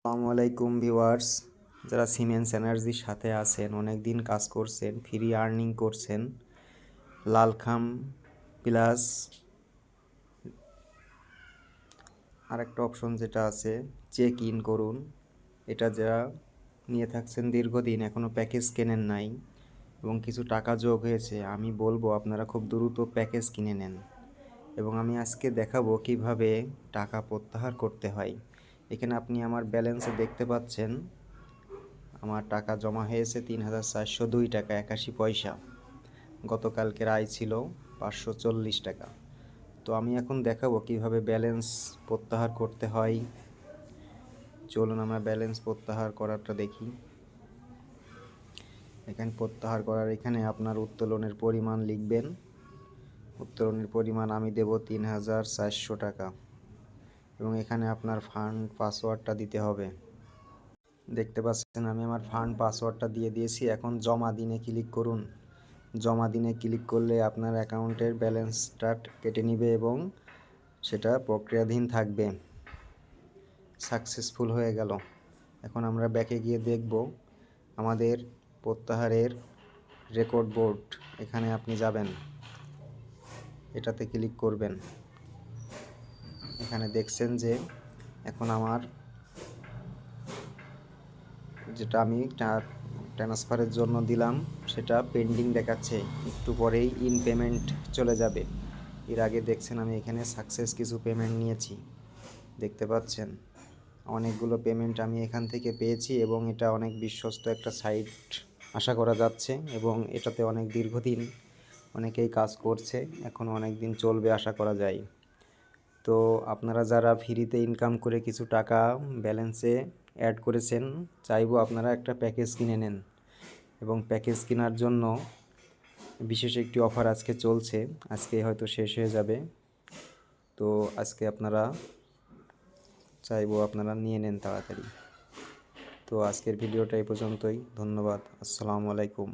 আসসালামু আলাইকুম ভিউয়ার্স, যারা সিমেন্স এনার্জির সাথে আছেন, অনেক দিন কাজ করছেন, ফ্রি আর্নিং করছেন, লালখাম প্লাস আরেকটা অপশন যেটা আছে চেক ইন করুন, এটা যারা নিয়ে থাকছেন দীর্ঘদিন এখনও প্যাকেজ কেনেন নাই এবং কিছু টাকা যোগ হয়েছে, আমি বলবো আপনারা খুব দ্রুত প্যাকেজ কিনে নেন। এবং আমি আজকে দেখাবো কিভাবে টাকা প্রত্যাহার করতে হয়। এখানে আপনি আমার ব্যালেন্সে দেখতে পাচ্ছেন আমার টাকা জমা হয়েছে ৩,৪০২ টাকা ৮১ পয়সা। গতকালকের আয় ছিল ৫৪০ টাকা। তো আমি এখন দেখাবো কিভাবে ব্যালেন্স প্রত্যাহার করতে হয়। চলুন আমরা ব্যালেন্স প্রত্যাহার করাটা দেখি। এখানে প্রত্যাহার করার এখানে আপনার উত্তোলনের পরিমাণ লিখবেন। উত্তোলনের পরিমাণ আমি দেব ৩,৪০০ টাকা এবং এখানে আপনার ফান্ড পাসওয়ার্ডটা দিতে হবে। দেখতে পাচ্ছেন আমি আমার ফান্ড পাসওয়ার্ডটা দিয়ে দিয়েছি। এখন জমা দিনে ক্লিক করুন। জমা দিনে ক্লিক করলে আপনার অ্যাকাউন্টের ব্যালেন্সটা কেটে নেবে এবং সেটা প্রক্রিয়াধীন থাকবে। সাকসেসফুল হয়ে গেল। এখন আমরা ব্যাকে গিয়ে দেখব আমাদের প্রত্যাহারের রেকর্ড বোর্ড, এখানে আপনি যাবেন, এটাতে ক্লিক করবেন। এখানে দেখছেন যে এখন আমার যেটা আমি ট্রান্সফারের জন্য দিলাম সেটা পেন্ডিং দেখাচ্ছে, একটু পরেই ইন পেমেন্ট চলে যাবে। এর আগে দেখছেন আমি এখানে সাকসেস কিছু পেমেন্ট নিয়েছি, দেখতে পাচ্ছেন অনেকগুলো পেমেন্ট আমি এখান থেকে পেয়েছি এবং এটা অনেক বিশ্বস্ত একটা সাইট আশা করা যাচ্ছে এবং এটাতে অনেক দীর্ঘদিন অনেকেই কাজ করছে, এখন অনেক দিন চলবে আশা করা যায়। তো আপনারা যারা ফ্রিতে ইনকাম করে কিছু টাকা ব্যালেন্সে অ্যাড করেছেন, চাইবো আপনারা একটা প্যাকেজ কিনে নেন এবং প্যাকেজ কেনার জন্য বিশেষ একটি অফার আজকে চলছে, আজকে হয়তো শেষ হয়ে যাবে। তো আজকে আপনারা চাইবো আপনারা নিয়ে নেন তাড়াতাড়ি। তো আজকের ভিডিওটা এই পর্যন্তই। ধন্যবাদ। আসসালামু আলাইকুম।